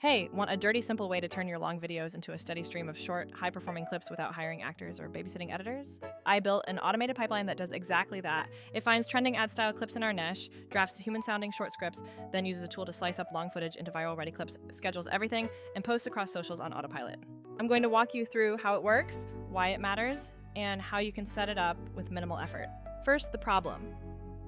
Hey, want a dirty, simple way to turn your long videos into a steady stream of short, high-performing clips without hiring actors or babysitting editors? I built an automated pipeline that does exactly that. It finds trending ad-style clips in our niche, drafts human-sounding short scripts, then uses a tool to slice up long footage into viral-ready clips, schedules everything, and posts across socials on autopilot. I'm going to walk you through how it works, why it matters, and how you can set it up with minimal effort. First, the problem.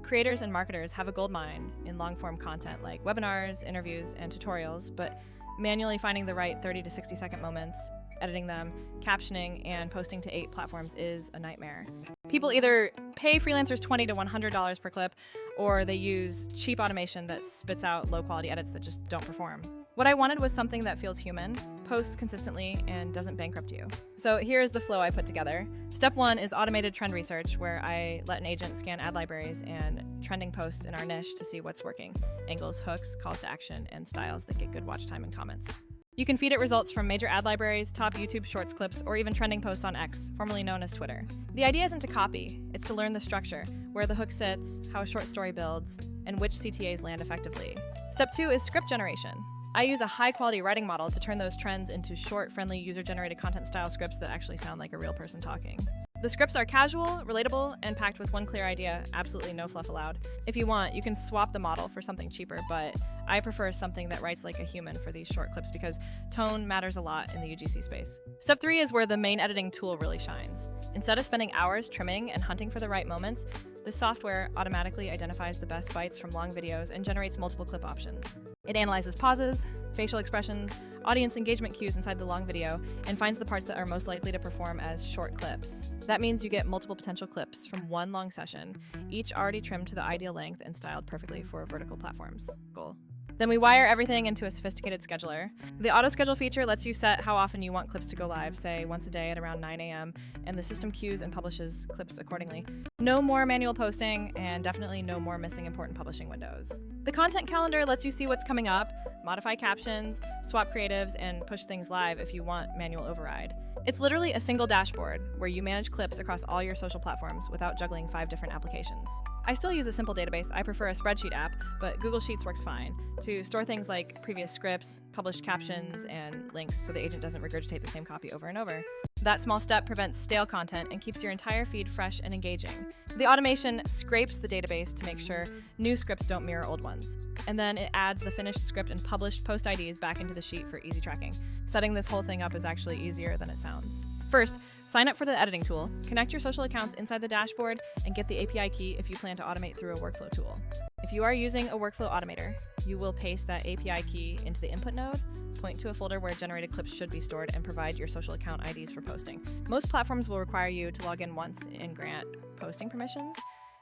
Creators and marketers have a goldmine in long-form content like webinars, interviews, and tutorials, but manually finding the right 30 to 60 second moments, editing them, captioning, and posting to 8 platforms is a nightmare. People either pay freelancers $20 to $100 per clip, or they use cheap automation that spits out low-quality edits that just don't perform. What I wanted was something that feels human, posts consistently, and doesn't bankrupt you. So here's the flow I put together. Step 1 is automated trend research, where I let an agent scan ad libraries and trending posts in our niche to see what's working: angles, hooks, calls to action, and styles that get good watch time and comments. You can feed it results from major ad libraries, top YouTube Shorts clips, or even trending posts on X, formerly known as Twitter. The idea isn't to copy, it's to learn the structure, where the hook sits, how a short story builds, and which CTAs land effectively. Step 2 is script generation. I use a high-quality writing model to turn those trends into short, friendly, user-generated content style scripts that actually sound like a real person talking. The scripts are casual, relatable, and packed with one clear idea, absolutely no fluff allowed. If you want, you can swap the model for something cheaper, but I prefer something that writes like a human for these short clips because tone matters a lot in the UGC space. Step 3 is where the main editing tool really shines. Instead of spending hours trimming and hunting for the right moments, the software automatically identifies the best bites from long videos and generates multiple clip options. It analyzes pauses, facial expressions, audience engagement cues inside the long video, and finds the parts that are most likely to perform as short clips. That means you get multiple potential clips from one long session, each already trimmed to the ideal length and styled perfectly for vertical platforms. Goal. Then we wire everything into a sophisticated scheduler. The auto-schedule feature lets you set how often you want clips to go live, say once a day at around 9 a.m., and the system queues and publishes clips accordingly. No more manual posting, and definitely no more missing important publishing windows. The content calendar lets you see what's coming up, modify captions, swap creatives, and push things live if you want manual override. It's literally a single dashboard where you manage clips across all your social platforms without juggling 5 different applications. I still use a simple database. I prefer a spreadsheet app, but Google Sheets works fine to store things like previous scripts, published captions, and links so the agent doesn't regurgitate the same copy over and over. That small step prevents stale content and keeps your entire feed fresh and engaging. The automation scrapes the database to make sure new scripts don't mirror old ones. And then it adds the finished script and published post IDs back into the sheet for easy tracking. Setting this whole thing up is actually easier than it sounds. First, sign up for the editing tool, connect your social accounts inside the dashboard, and get the API key if you plan to automate through a workflow tool. If you are using a workflow automator, you will paste that API key into the input node, point to a folder where generated clips should be stored, and provide your social account IDs for posting. Most platforms will require you to log in once and grant posting permissions.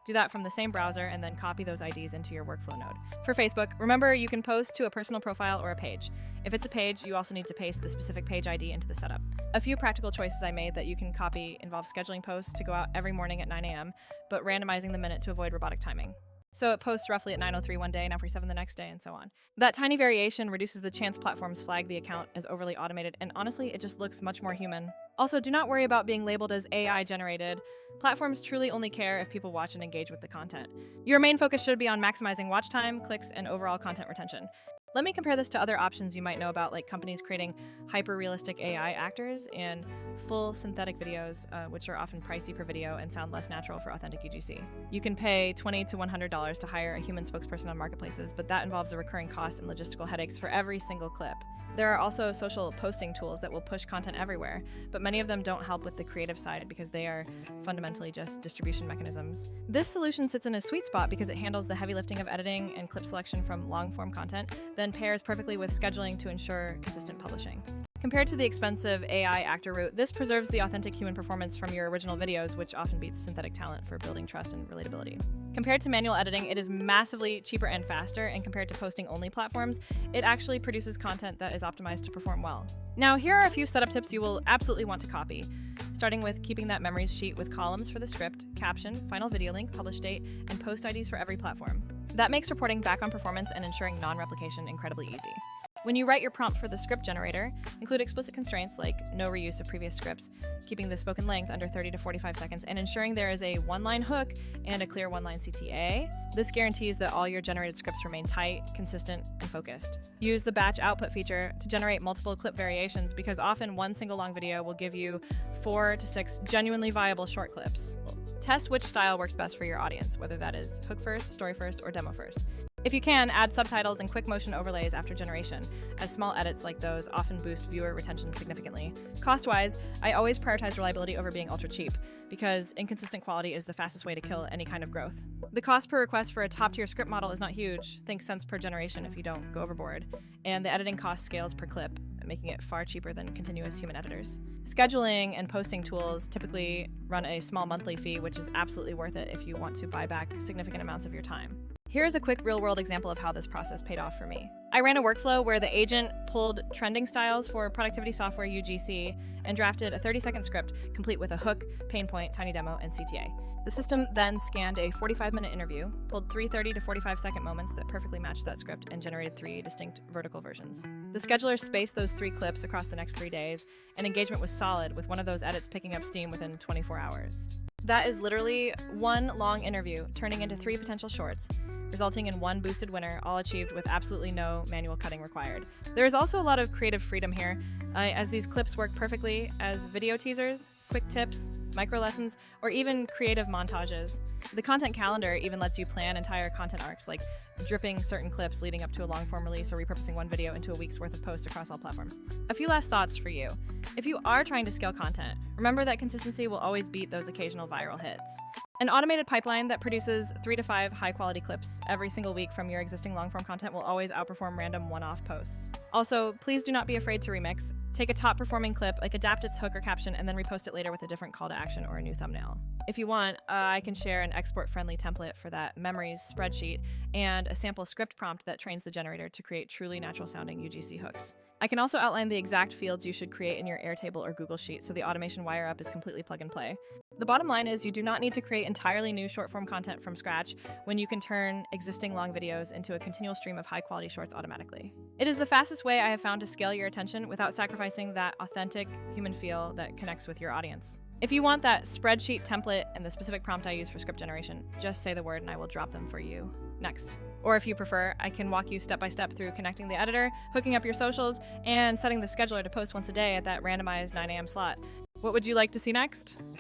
Do that from the same browser and then copy those IDs into your workflow node. For Facebook, remember you can post to a personal profile or a page. If it's a page, you also need to paste the specific page ID into the setup. A few practical choices I made that you can copy involve scheduling posts to go out every morning at 9 a.m., but randomizing the minute to avoid robotic timing. So it posts roughly at 9:03 one day, 9:47 the next day, and so on. That tiny variation reduces the chance platforms flag the account as overly automated, and honestly, it just looks much more human. Also, do not worry about being labeled as AI generated. Platforms truly only care if people watch and engage with the content. Your main focus should be on maximizing watch time, clicks, and overall content retention. Let me compare this to other options you might know about, like companies creating hyper-realistic AI actors and full synthetic videos, which are often pricey per video and sound less natural for authentic UGC. You can pay $20 to $100 to hire a human spokesperson on marketplaces, but that involves a recurring cost and logistical headaches for every single clip. There are also social posting tools that will push content everywhere, but many of them don't help with the creative side because they are fundamentally just distribution mechanisms. This solution sits in a sweet spot because it handles the heavy lifting of editing and clip selection from long-form content, then pairs perfectly with scheduling to ensure consistent publishing. Compared to the expensive AI actor route, this preserves the authentic human performance from your original videos, which often beats synthetic talent for building trust and relatability. Compared to manual editing, it is massively cheaper and faster, and compared to posting-only platforms, it actually produces content that is optimized to perform well. Now, here are a few setup tips you will absolutely want to copy, starting with keeping that memories sheet with columns for the script, caption, final video link, publish date, and post IDs for every platform. That makes reporting back on performance and ensuring non-replication incredibly easy. When you write your prompt for the script generator, include explicit constraints like no reuse of previous scripts, keeping the spoken length under 30 to 45 seconds, and ensuring there is a one-line hook and a clear one-line CTA. This guarantees that all your generated scripts remain tight, consistent, and focused. Use the batch output feature to generate multiple clip variations because often one single long video will give you 4 to 6 genuinely viable short clips. Test which style works best for your audience, whether that is hook first, story first, or demo first. If you can, add subtitles and quick motion overlays after generation, as small edits like those often boost viewer retention significantly. Cost-wise, I always prioritize reliability over being ultra cheap, because inconsistent quality is the fastest way to kill any kind of growth. The cost per request for a top-tier script model is not huge, think cents per generation if you don't go overboard, and the editing cost scales per clip, making it far cheaper than continuous human editors. Scheduling and posting tools typically run a small monthly fee, which is absolutely worth it if you want to buy back significant amounts of your time. Here's a quick real-world example of how this process paid off for me. I ran a workflow where the agent pulled trending styles for productivity software UGC and drafted a 30-second script complete with a hook, pain point, tiny demo, and CTA. The system then scanned a 45-minute interview, pulled 3 30 to 45-second moments that perfectly matched that script, and generated 3 distinct vertical versions. The scheduler spaced those 3 clips across the next 3 days, and engagement was solid, with one of those edits picking up steam within 24 hours. That is literally one long interview turning into 3 potential shorts, resulting in 1 boosted winner, all achieved with absolutely no manual cutting required. There is also a lot of creative freedom here, as these clips work perfectly as video teasers, quick tips, micro lessons, or even creative montages. The content calendar even lets you plan entire content arcs, like dripping certain clips leading up to a long-form release or repurposing one video into a week's worth of posts across all platforms. A few last thoughts for you. If you are trying to scale content, remember that consistency will always beat those occasional viral hits. An automated pipeline that produces 3 to 5 high-quality clips every single week from your existing long-form content will always outperform random one-off posts. Also, please do not be afraid to remix. Take a top-performing clip, like adapt its hook or caption, and then repost it later with a different call to action or a new thumbnail. If you want, I can share an export-friendly template for that memories spreadsheet and a sample script prompt that trains the generator to create truly natural-sounding UGC hooks. I can also outline the exact fields you should create in your Airtable or Google Sheet so the automation wire-up is completely plug-and-play. The bottom line is you do not need to create entirely new short-form content from scratch when you can turn existing long videos into a continual stream of high-quality shorts automatically. It is the fastest way I have found to scale your attention without sacrificing that authentic human feel that connects with your audience. If you want that spreadsheet template and the specific prompt I use for script generation, just say the word and I will drop them for you next. Or if you prefer, I can walk you step by step through connecting the editor, hooking up your socials, and setting the scheduler to post once a day at that randomized 9 a.m. slot. What would you like to see next?